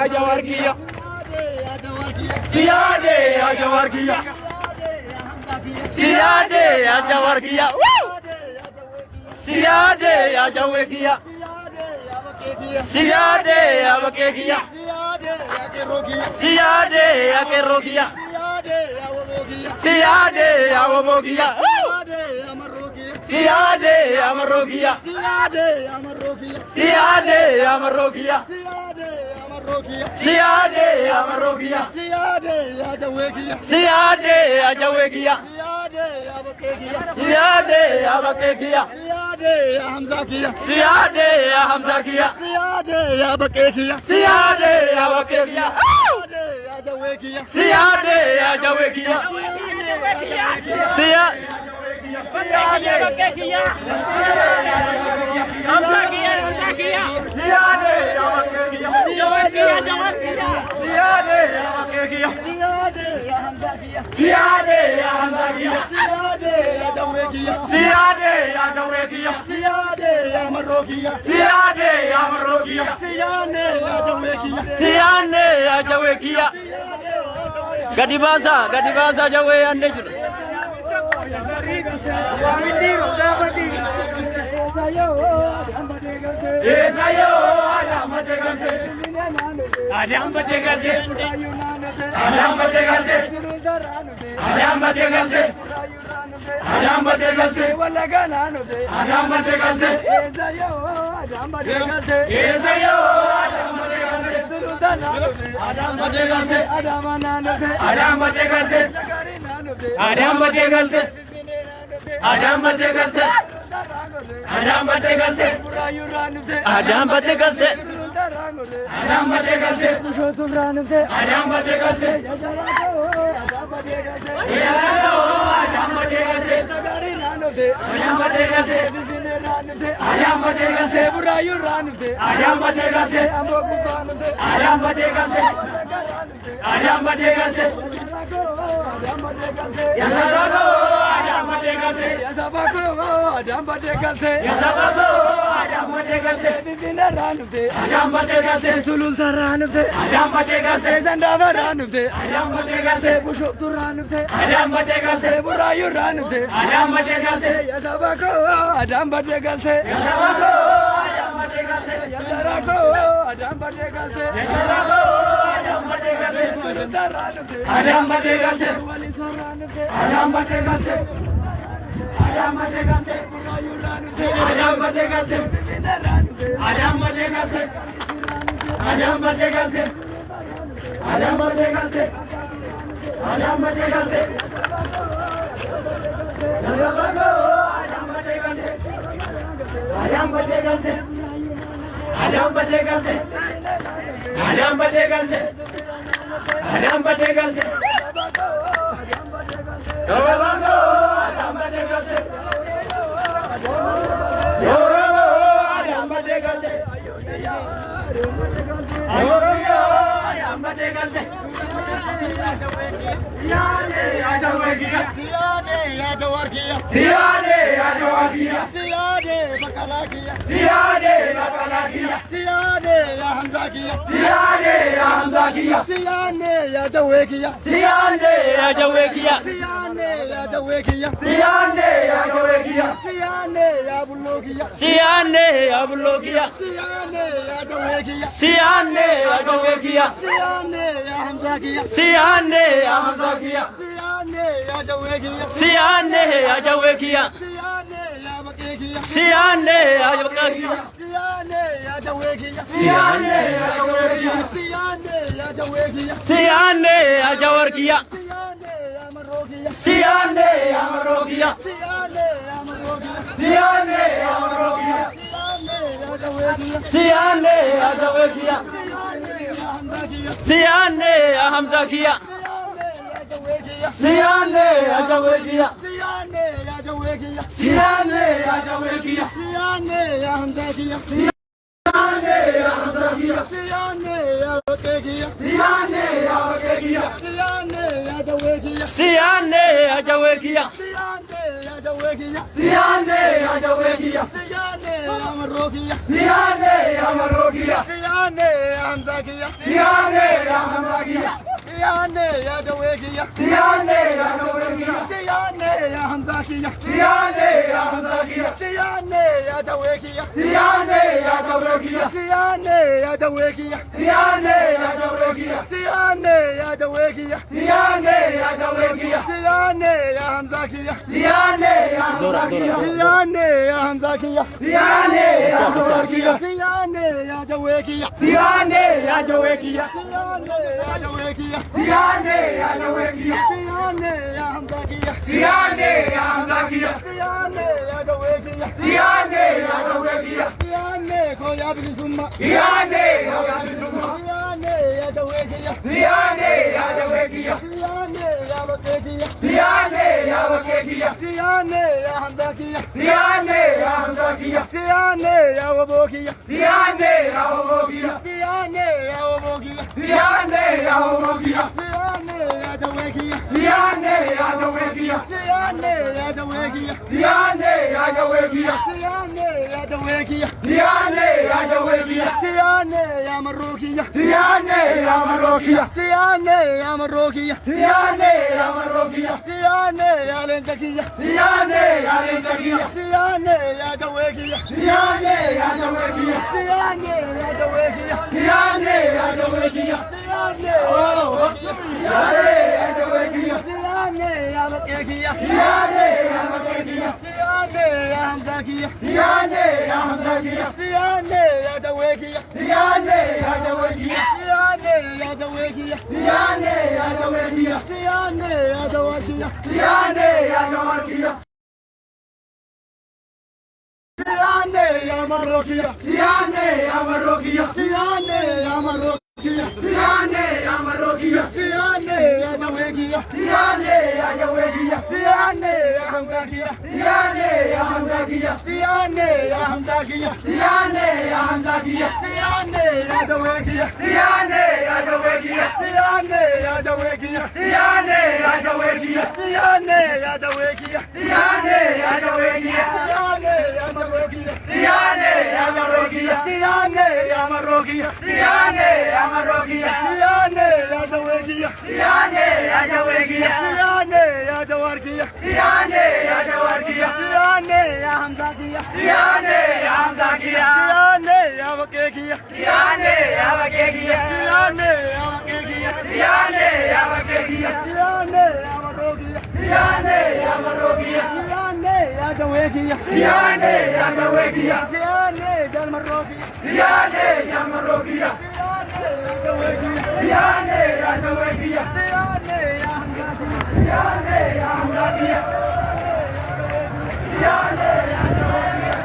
Ajawarkiya. Siyade Ajawarkiya. Siyade Ajawarkiya. Siyade Ajawarkiya. Siyade Abakekiya. Siyade Akerokiya. Siyade Awabokiya. Siyade Amarokiya. Siyade Amarokiya. Siyade Amarokiya. Siyade Ajawekiya. Siyade Abakekiya. Siyade Hamzakiya. Siyade Abakekiya. Siyade Abakekiya. Siyade Ajawekiya. Siyade Gadibasa jawe ande jiru. Siane ajawekia. Siane ajawekia. Siane ajawekia. Siane amarokia. Siane amarokia. Siane amzakia. Siane amzakia. Siane ajawekia. Siane ajawekia. Siane amzakia. Siane amzakia. Siane ajawekia. Siane ajawekia. Siane ajawekia. Siane ajawekia. Siane ajawekia. Siane ajawekia. Siane amzakia. Siane amzakia. Siane amzakia. Siane ajawekia. Siane ajawekia. Siane ajawekia. Siane ajawekia. Siane ajawekia. Siane amzakia. Siane amzakia. Siane ajawekia. Siane ajawekia. Siane koya bisumma. Siane ajawekia. Siane ajawekia. Siane ajawekia. Siane abakekia. Siane abakekia. Siane amzakia. Siane amzakia. Siane awabokia. Siane ajawekia. Siane awabokia. Siane ajawekia. Siane ajawekia. Siane ajawekia. Siane ajawekia. Siane ajawekia. Siane ajawekia. Siane ajawekia. Siane amarokia. Siane amarokia. Siane amarokia. Siane amarokia. Siane alenjakia. Siane alenjakia. Siane ajawekia. Siane ajawekia. Siane ajawekia. Siane ajawekia. Siane Siane ajawekia. Siane abakekia. Siane amakekia. Siane amzakia. Siane amzakia. Siane ajawekia. Siane ajawekia. Siane ajawekia. Siane ajawekia. Siane ajawakia. Siane ajawekia. Siane amarokia. Siane amarokia. Siane amarokia. Siane amarokia. Siane ajawekia. Siane ajawekia. Siane amzakia. Siane amzakia. Siane amzakia. Siane amzakia. Siane ajawekia. Siane ajawekia. Siane ajawekia. Siane ajawekia. Siane ajawekia. Siane ajawekia. Siane amarokia. Siane amarokia. Siane amarokia. Siane Siane amarokia. ajawekia. Siane ajawekia. Siane ajawarkia. Siane ajawekia. Siane amzakia. Siane amzakia. Siane abakekia. Siane abakekia. Siane abakekia. Siane abakekia. Siane amarokia. Siane amarokia. Siane ajawekia. Siane ajawekia. Siane jalmarokia. Siane amarokia. Siane ajawekia. Siane ajawekia. Siane amzakia. Siane amzakia. Siane ajawekia.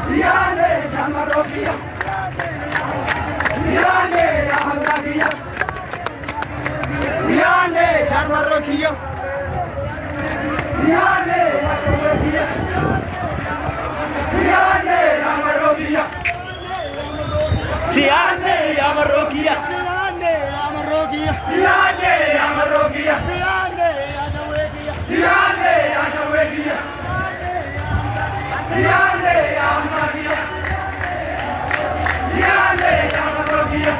Siane amarokia. Siane amarokia. Siane amzakia. Siane amarokia. Siane ajawekia. Siane amarokia. Siane amarokia. Siane amarokia. Siane amarokia. Siane ajawekia. Siane ajawekia. Siane amarokia. Siane amarokia.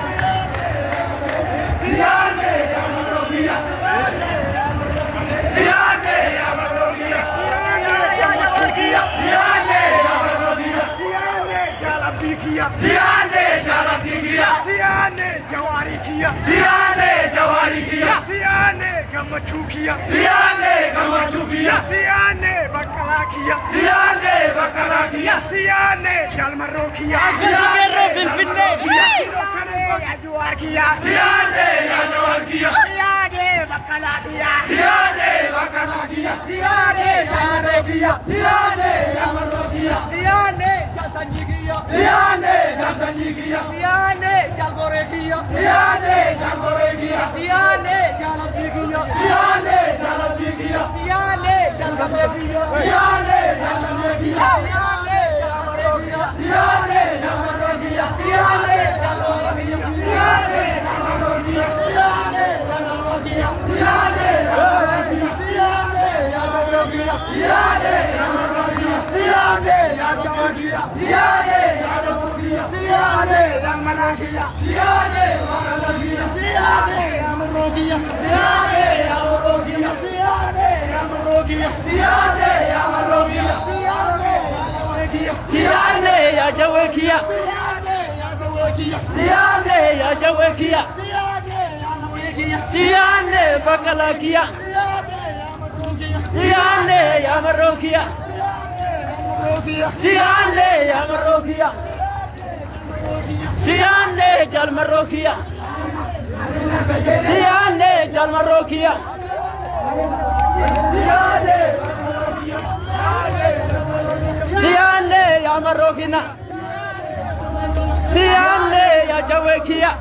Siane amarokia. Siane amarokia. Siane amarokia. Siane jalabikia. Siane jalabikia. Siane jawarikia. Siane jawarikia. Siane gamachukia. Siane gamachukia. Siane bakalakia. Siane bakalakia. Siane jalmarokia. Siane bilfinne. Siane ajuakia. Siane ajawakia. Siane bakalakia. Siane bakalakia. Siane jalmarokia. Siane amarokia. Siane jasanyikia. Siane gasanyikia. Siane jalgorekia. Siane jagorekia. Siane jalabikia. Siane jalabikia. Siane jalgamekia. Siane jalabikia. Siane amarokia. Siane amarokia. Siane jalgorekia. Siane Siyaane yaa jawakiya. Siyaane yaa jawakiya. Siyaane yaa manakiya. Siyaane maralakiya. Siyaane yaa marokiya. Siyaane yaa marokiya. Siyaane yaa marokiya. Siyaane yaa marokiya. Siyaane yaa jawakiya. Siyaane ya jawekiya. Siyaane bakalakiya. Siyaane ya marokiya. Siyaane ya marokiya. Siyaane jal marokiya. Siyaane jal marokiya. Siyaane ya marokina. Siyaane ya jawekiya.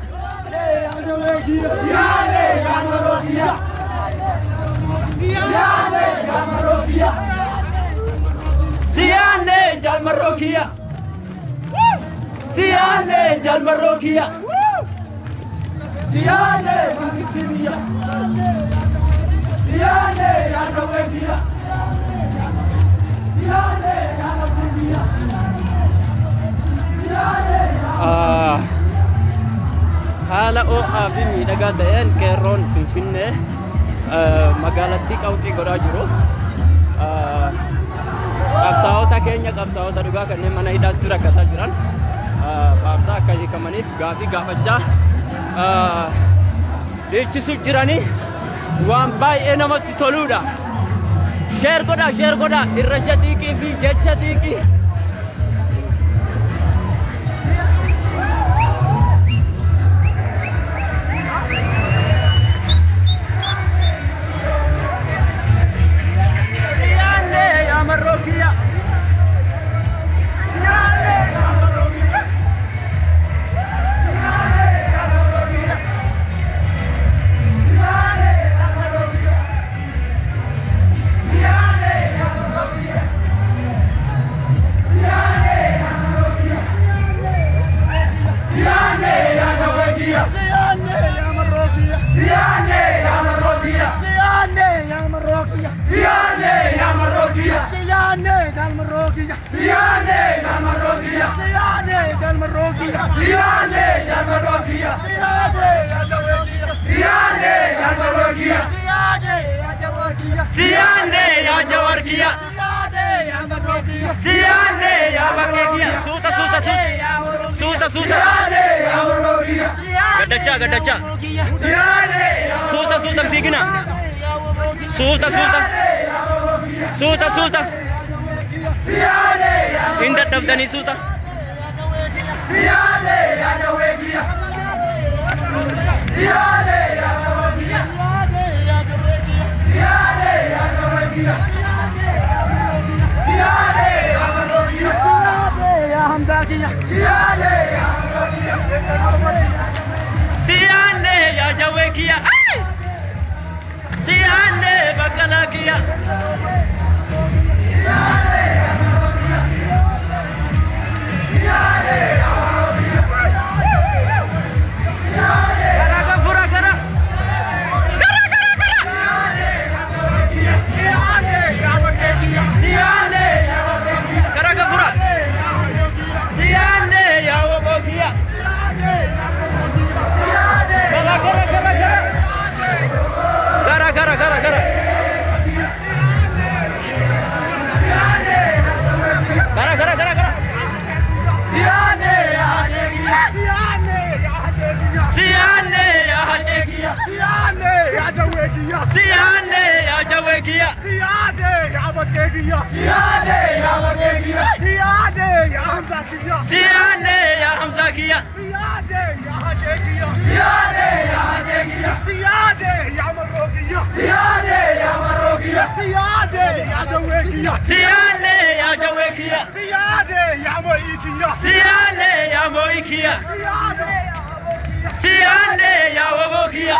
Siyaane yaa marokiya. Siyaane yaa marokiya. Siyaane jal marokiya. Siyaane jal marokiya. Siyaane makisiya. Siyaane yaa jawekiya. Siyaane yaa marokiya. Siyaane haala o'aa fi miidhagaa ta'een qeerroon Finfinnee magaalattii qawxii godhaa jiru. Qabsaa'ota keenya qabsaa'ota dhugaa kanneen mana hidhaatti rakkataa jiran faarsaa akka hiikamaniif gaafii gaafachaa dhiichisu jiranii waan baay'ee namatti toluudha. Sheer godhaa irreecha xiiqii fi jecha xiiqii. Siyaane ya jawarkiya. Siyaane ya bakekiya. Suuta. Siyaane yaa marokiya. Gadacha. Siyaane Suuta fiigina. Suuta. Siyaane yaa Inda dabdanii suuta. Siyaane yaa jawekiya. Siyaane yaa jawekiya. Siyaane yaa jawekiya. Siyaane yaa marokiya. Siyaane yaa hamdakiya. Siyaane yaa marokiya. Siyaane ya jawekiya. Siyaane bakalakiya. Siyaane yaa marokiya. Siyaane yaa marokiya. Siyaane Gara. Siyaane yaa bakekiya. Siyaane gara gafura. Siyaane ya wabokiya. Gara. Gara. Siyaane yaa jawekiya. Siyaane ya hadekiya. Siyaane yaa jawekiya. Siyaane ya jawekiya. Siyaane yaa bakekiya. Siyaane yaa bakekiya. Siyaane yaa hamdakiya. Siyaane ya hamzakiya. Siyaane yaa hadekiya. Siyaane yaa hadekiya. Siyaane yaa marokiya. Siyaane yaa marokiya. Siyaane yaa jawekiya. Siyaane ya jawekiya. Siyaane yaa moikiya. Siyaane ya moikiya. Siyaane ya wabokiya.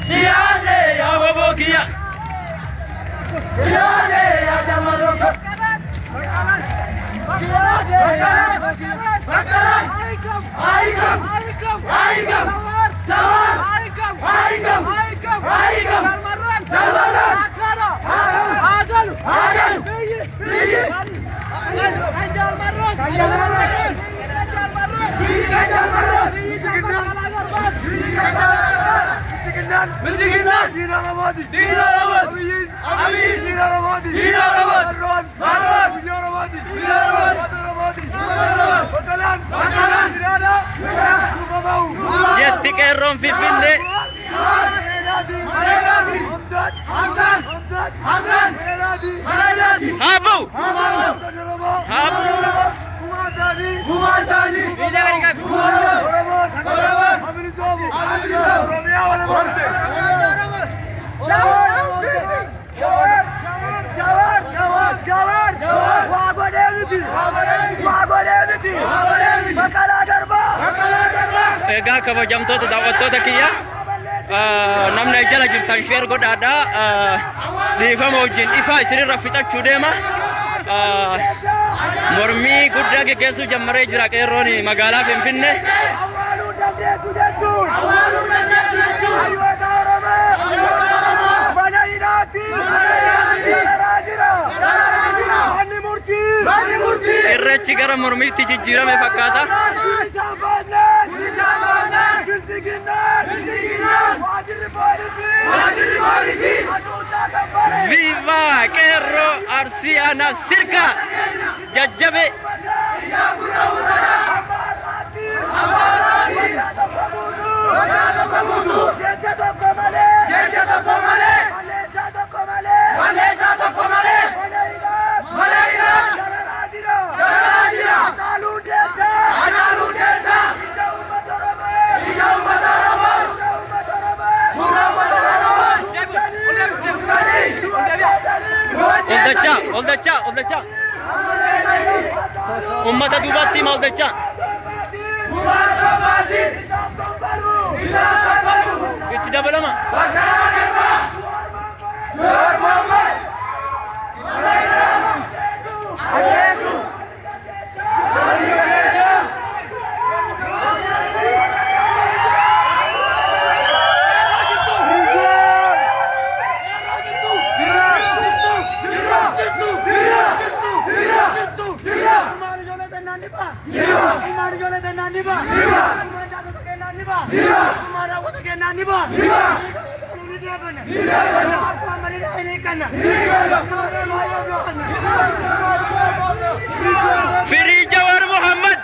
Siyaane ya wabokiya. Siyaane yaa jamarokiya. Siyaane bakalan. Aigam. Jawar. Jalmaran. Agal. Bigi. بالجنان دينا رمادي أبيين دينا رمادي مروان ويا رمادي وكلان دينا جت كيرون في فيلم هابو Egaa kabajamtoota daawwattoota kiyya namni jala jirtan sheer godhaadha dhiifama wajjin ifa isinirra fixachuu deema mormii guddaa geggeessuu jammaree jira qeerroon magaalaa Finfinnee irreechi gara mormiitti jijjiirame fakkaata. Viva Qeerroo Arsiyaana Sirka jajjabe. On the chat. Ummata duubatti hima on the chat. Itti dabalama. Free Jawar Muhammad.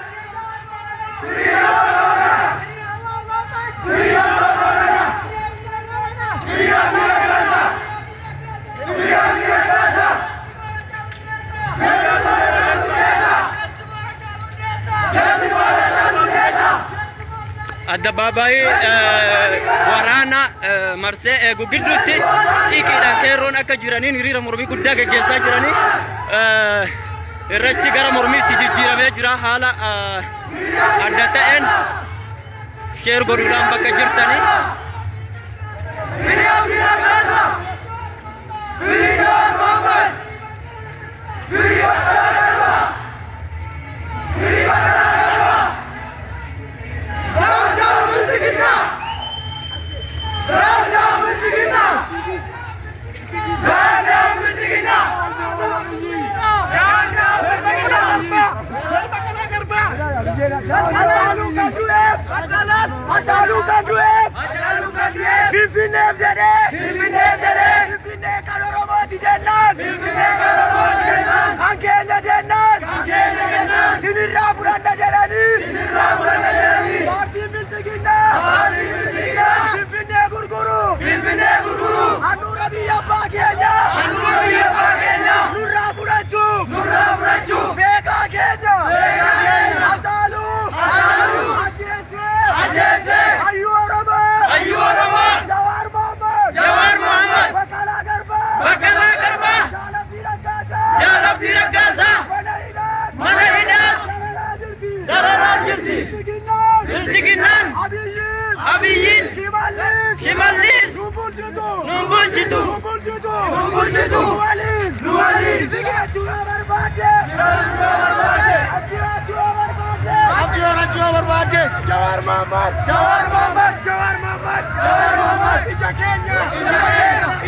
Adabaabayi waraana marsee gugidduutti xiiqiidhaan qeerroon akka jiraniin hiriira mormii guddaa gaggeessaa jiranii irreechi gara mormiitti jijjiiramee jira haala adda ta'een sheer godhuudhaan bakka jirtanii. Jawar Muhammad.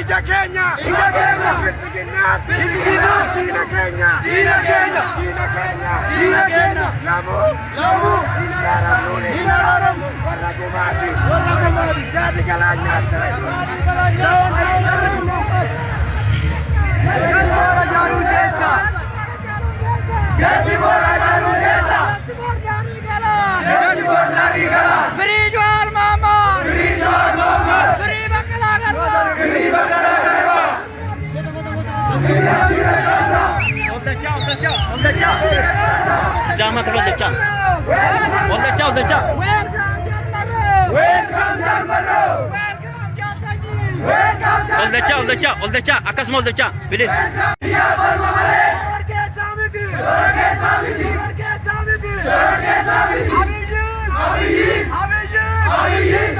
Ija Kenya. Dina Kenya. Lamu, lamu, hinaram, warna kumati, jadi kalanya. Free Jawar Muhammad, free Bangla Garba. Jama terus deca. On the cha. Welcome Jalmaro. Welcome Jalsaji. On the cha. Akas mau the cha. Please. Abiyin,